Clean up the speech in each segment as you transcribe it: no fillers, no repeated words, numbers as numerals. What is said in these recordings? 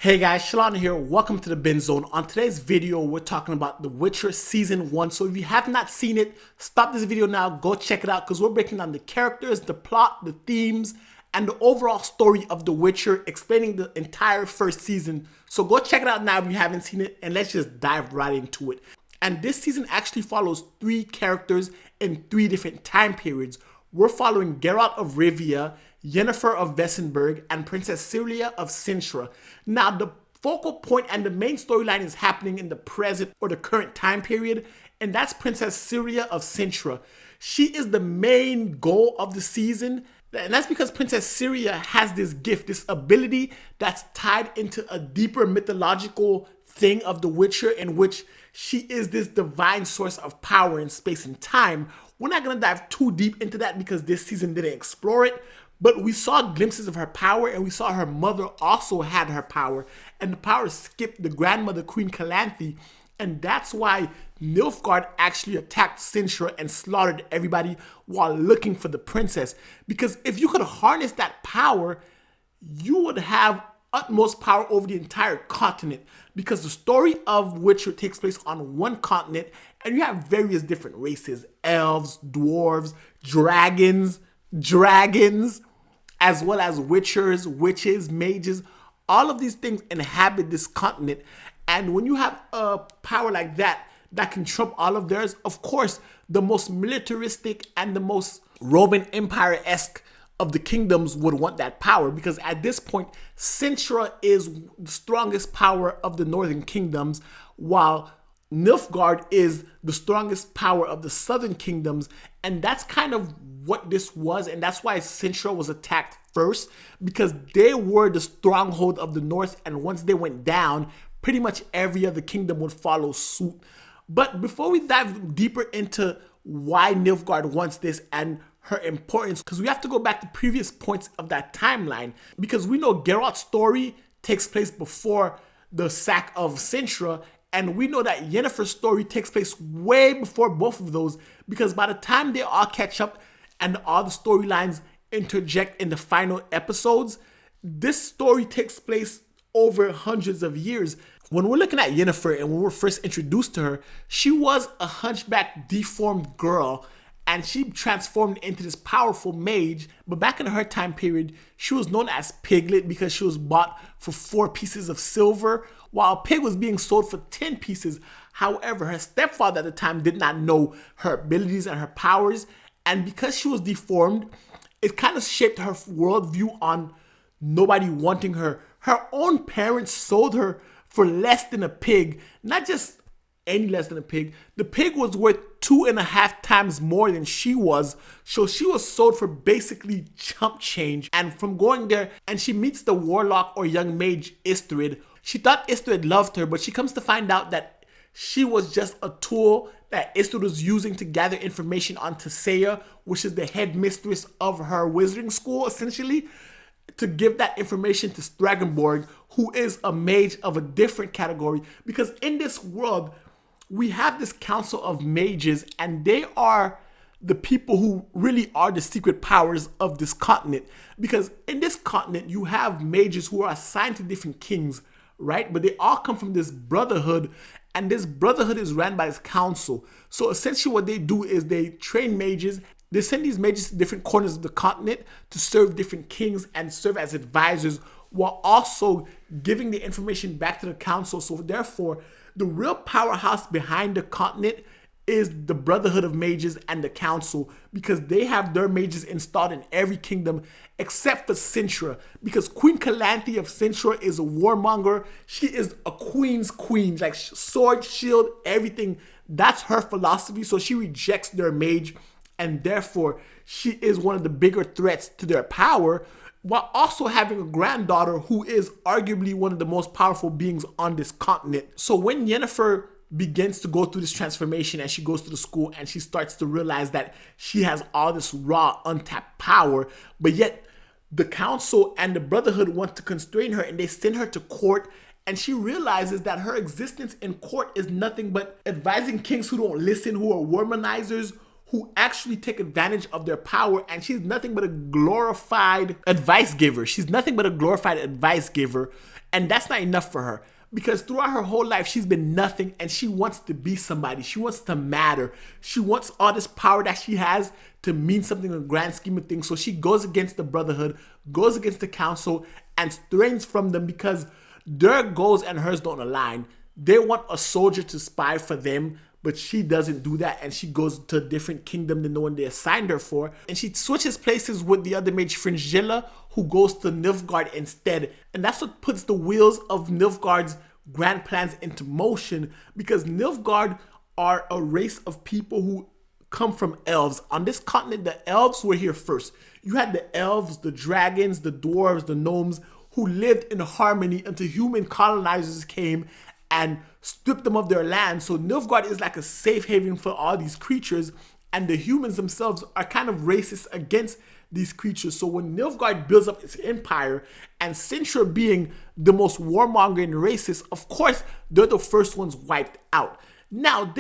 Hey guys, Shalana here. Welcome to the Binge Zone. On today's video, we're talking about The Witcher Season 1. So if you have not seen it, stop this video now, go check it out because we're breaking down the characters, the plot, the themes, and the overall story of The Witcher, explaining the entire first season. So go check it out now if you haven't seen it, and let's just dive right into it. And this season actually follows three characters in three different time periods. We're following Geralt of Rivia, Yennefer of Vessenberg, and Princess Syria of Cintra. Now, the focal point and the main storyline is happening in the present or the current time period, and that's Princess Syria of Cintra. She is the main goal of the season, and that's because Princess Syria has this gift, this ability that's tied into a deeper mythological thing of The Witcher, in which she is this divine source of power in space and time. We're not going to dive too deep into that because this season didn't explore it, but we saw glimpses of her power, and we saw her mother also had her power, and the power skipped the grandmother, Queen Calanthe, and that's why Nilfgaard actually attacked Cintra and slaughtered everybody while looking for the princess. Because if you could harness that power, you would have utmost power over the entire continent, because the story of Witcher takes place on one continent, and you have various different races: elves, dwarves, dragons, as well as witchers, witches, mages. All of these things inhabit this continent, and when you have a power like that can trump all of theirs, of course, the most militaristic and the most Roman Empire-esque of the kingdoms would want that power, because at this point, Cintra is the strongest power of the northern kingdoms, while Nilfgaard is the strongest power of the southern kingdoms. And that's kind of what this was, and that's why Cintra was attacked first, because they were the stronghold of the north, and once they went down, pretty much every other kingdom would follow suit. But before we dive deeper into why Nilfgaard wants this and her importance, because we have to go back to previous points of that timeline, because we know Geralt's story takes place before the sack of Cintra, and we know that Yennefer's story takes place way before both of those, because by the time they all catch up and all the storylines interject in the final episodes, this story takes place over hundreds of years. When we're looking at Yennefer and when we're first introduced to her, she was a hunchback, deformed girl, and she transformed into this powerful mage. But back in her time period, she was known as Piglet because she was bought for 4 pieces of silver, while a pig was being sold for 10 pieces. However, her stepfather at the time did not know her abilities and her powers, and because she was deformed, it kind of shaped her worldview on nobody wanting her. Her own parents sold her for less than a pig, not just any less than a pig. The pig was worth 2.5 times more than she was, so she was sold for basically chump change. And from going there, and she meets the warlock or young mage Istrid. She thought Istrid loved her, but she comes to find out that she was just a tool that Istrid was using to gather information on Tissaia, which is the headmistress of her wizarding school, essentially, to give that information to Stragenborg, who is a mage of a different category. Because in this world, we have this council of mages, and they are the people who really are the secret powers of this continent. Because in this continent, you have mages who are assigned to different kings, right? But they all come from this brotherhood, and this brotherhood is ran by this council. So essentially what they do is they train mages. They send these mages to different corners of the continent to serve different kings and serve as advisors, while also giving the information back to the council. So therefore, the real powerhouse behind the continent is the Brotherhood of Mages and the Council, because they have their mages installed in every kingdom except for Cintra, because Queen Calanthe of Cintra is a warmonger. She is a queen's queen, like sword, shield, everything. That's her philosophy, so she rejects their mage, and therefore she is one of the bigger threats to their power, while also having a granddaughter who is arguably one of the most powerful beings on this continent. So when Yennefer begins to go through this transformation and she goes to the school and she starts to realize that she has all this raw, untapped power, but yet the council and the brotherhood want to constrain her, and they send her to court, and she realizes that her existence in court is nothing but advising kings who don't listen, who are womanizers, who actually take advantage of their power, and she's nothing but a glorified advice giver. She's nothing but a glorified advice giver, and that's not enough for her. Because throughout her whole life, she's been nothing, and she wants to be somebody. She wants to matter. She wants all this power that she has to mean something in the grand scheme of things. So she goes against the Brotherhood, goes against the Council, and strains from them because their goals and hers don't align. They want a soldier to spy for them, but she doesn't do that, and she goes to a different kingdom than the one they assigned her for. And she switches places with the other mage, Fringilla, who goes to Nilfgaard instead. And that's what puts the wheels of Nilfgaard's grand plans into motion, because Nilfgaard are a race of people who come from elves. On this continent, the elves were here first. You had the elves, the dragons, the dwarves, the gnomes, who lived in harmony until human colonizers came and stripped them of their land. So Nilfgaard is like a safe haven for all these creatures, and the humans themselves are kind of racist against these creatures. So when Nilfgaard builds up its empire, and Sintra being the most warmongering and racist, of course, they're the first ones wiped out. Now,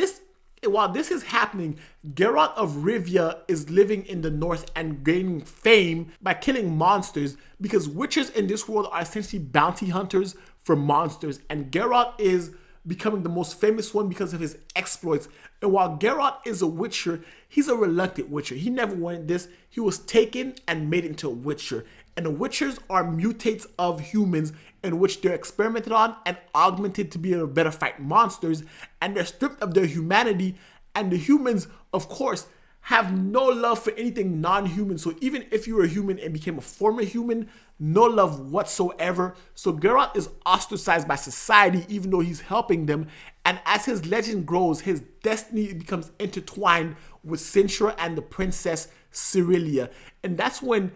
while this is happening, Geralt of Rivia is living in the north and gaining fame by killing monsters, because witchers in this world are essentially bounty hunters for monsters, and Geralt is becoming the most famous one because of his exploits. And while Geralt is a witcher, he's a reluctant witcher. He never wanted this. He was taken and made into a witcher. And the witchers are mutates of humans in which they're experimented on and augmented to be able to better fight monsters, and they're stripped of their humanity. And the humans, of course, have no love for anything non-human. So even if you were a human and became a former human, no love whatsoever. So Geralt is ostracized by society even though he's helping them. And as his legend grows, his destiny becomes intertwined with Sintra and the princess Cyrilia. And that's when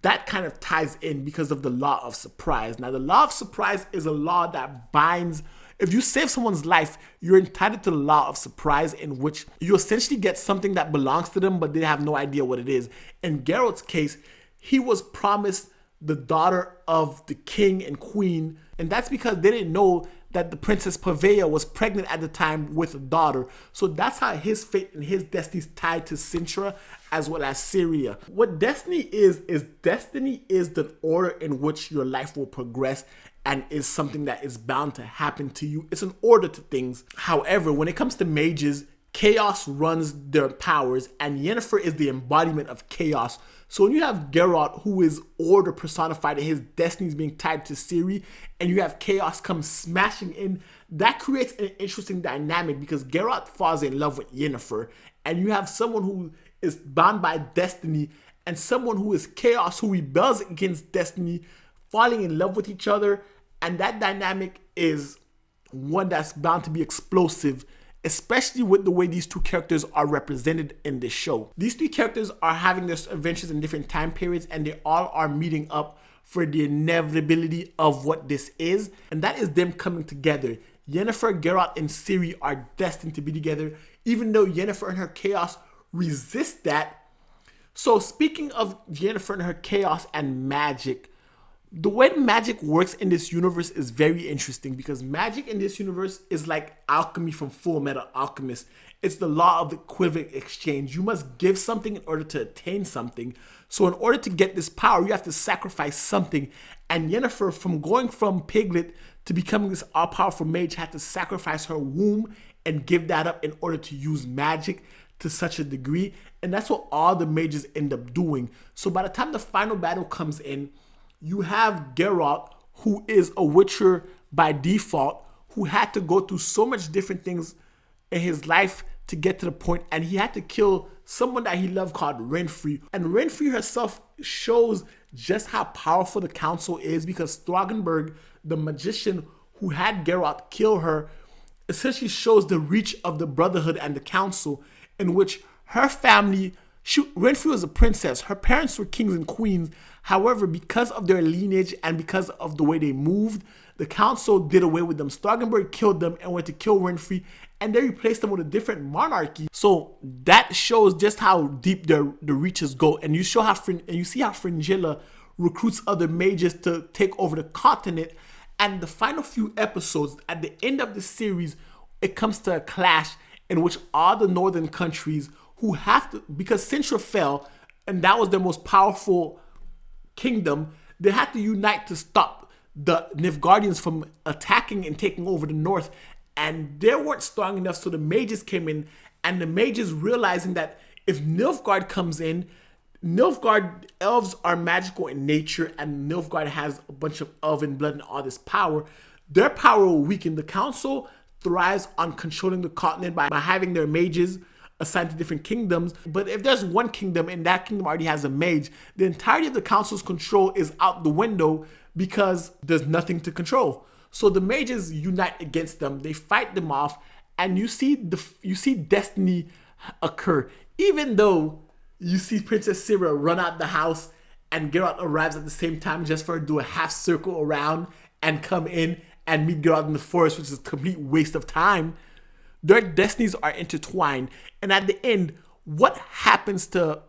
that kind of ties in because of the law of surprise. Now, the law of surprise is a law that binds. If you save someone's life, you're entitled to the law of surprise, in which you essentially get something that belongs to them, but they have no idea what it is. In Geralt's case, he was promised the daughter of the king and queen, and that's because they didn't know that the Princess Pavea was pregnant at the time with a daughter. So that's how his fate and his destiny is tied to Sintra as well as Syria. What destiny is destiny is the order in which your life will progress, and is something that is bound to happen to you. It's an order to things. However, when it comes to mages, chaos runs their powers, and Yennefer is the embodiment of chaos. So when you have Geralt, who is order personified and his destiny is being tied to Ciri, and you have chaos come smashing in, that creates an interesting dynamic because Geralt falls in love with Yennefer, and you have someone who is bound by destiny and someone who is chaos, who rebels against destiny, falling in love with each other. And that dynamic is one that's bound to be explosive, especially with the way these two characters are represented in this show. These three characters are having their adventures in different time periods, and they all are meeting up for the inevitability of what this is, and that is them coming together. Yennefer, Geralt, and Ciri are destined to be together, even though Yennefer and her chaos resist that. So speaking of Yennefer and her chaos and magic, the way magic works in this universe is very interesting, because magic in this universe is like alchemy from Full Metal Alchemist. It's the law of the equivalent exchange. You must give something in order to attain something. So in order to get this power, you have to sacrifice something. And Yennefer, from going from Piglet to becoming this all-powerful mage, had to sacrifice her womb and give that up in order to use magic to such a degree. And that's what all the mages end up doing. So by the time the final battle comes in, you have Geralt, who is a witcher by default, who had to go through so much different things in his life to get to the point, and he had to kill someone that he loved called Renfri. And Renfri herself shows just how powerful the council is, because Thragenberg, the magician who had Geralt kill her, essentially shows the reach of the Brotherhood and the council, in which her family, Renfri was a princess. Her parents were kings and queens. However, because of their lineage and because of the way they moved, the council did away with them. Starkenberg killed them and went to kill Renfri, and they replaced them with a different monarchy. So that shows just how deep the reaches go. And you see how Fringilla recruits other mages to take over the continent. And the final few episodes, at the end of the series, it comes to a clash in which all the northern countries who have to, because Sintra fell, and that was their most powerful kingdom, they had to unite to stop the Nilfgaardians from attacking and taking over the north. And they weren't strong enough, so the mages came in, and the mages realizing that if Nilfgaard comes in, Nilfgaard elves are magical in nature, and Nilfgaard has a bunch of elven blood and all this power. Their power will weaken. The council thrives on controlling the continent by having their mages assigned to different kingdoms. But if there's one kingdom and that kingdom already has a mage, the entirety of the council's control is out the window because there's nothing to control. So the mages unite against them. They fight them off, and you see destiny occur. Even though you see Princess Syra run out the house and Geralt arrives at the same time just for her to do a half circle around and come in and meet Geralt in the forest, which is a complete waste of time. Their destinies are intertwined. And at the end, what happens to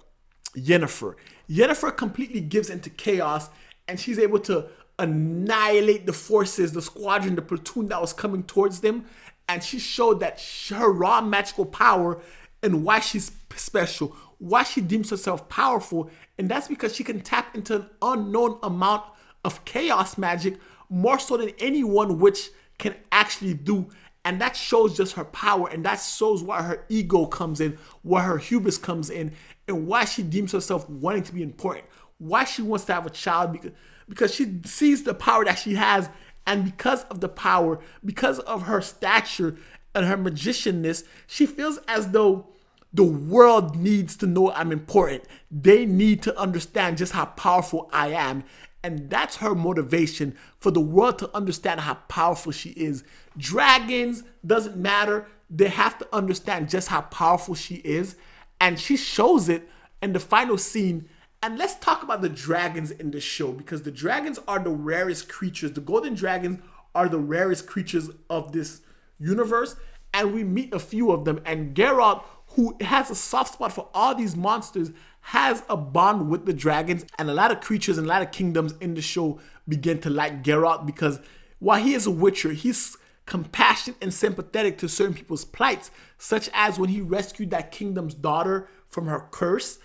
Yennefer? Yennefer completely gives into chaos, and she's able to annihilate the forces, the squadron, the platoon that was coming towards them. And she showed that her raw magical power and why she's special, why she deems herself powerful. And that's because she can tap into an unknown amount of chaos magic, more so than anyone which can actually do. And that shows just her power, and that shows why her ego comes in, why her hubris comes in, and why she deems herself wanting to be important, why she wants to have a child, because she sees the power that she has. And because of the power, because of her stature and her magicianness, she feels as though the world needs to know I'm important. They need to understand just how powerful I am. And that's her motivation, for the world to understand how powerful she is. Dragons, doesn't matter. They have to understand just how powerful she is. And she shows it in the final scene. And let's talk about the dragons in the show, because the dragons are the rarest creatures. The golden dragons are the rarest creatures of this universe. And we meet a few of them. And Geralt, who has a soft spot for all these monsters, has a bond with the dragons. And a lot of creatures and a lot of kingdoms in the show begin to like Geralt, because while he is a witcher, he's compassionate and sympathetic to certain people's plights, such as when he rescued that kingdom's daughter from her curse,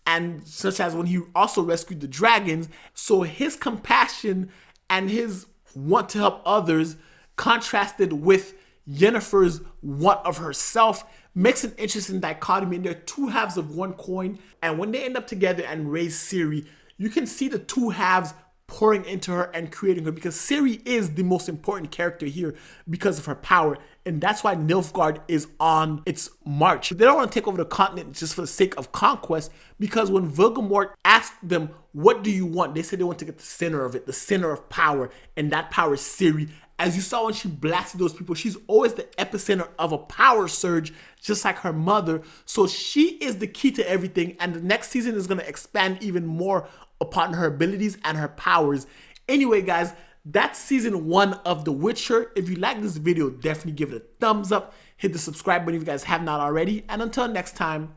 and such as when he also rescued the dragons. So his compassion and his want to help others, contrasted with Yennefer's want of herself, makes an interesting dichotomy. And they're two halves of one coin. And when they end up together and raise Ciri, you can see the two halves pouring into her and creating her, because Ciri is the most important character here because of her power. And that's why Nilfgaard is on its march. They don't want to take over the continent just for the sake of conquest, because when Voldemort asked them, what do you want? They said they want to get the center of it, the center of power. And that power is Ciri. As you saw when she blasted those people, she's always the epicenter of a power surge, just like her mother. So she is the key to everything. And the next season is going to expand even more upon her abilities and her powers. Anyway, guys, that's season 1 of The Witcher. If you like this video, definitely give it a thumbs up. Hit the subscribe button if you guys have not already. And until next time,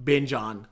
binge on.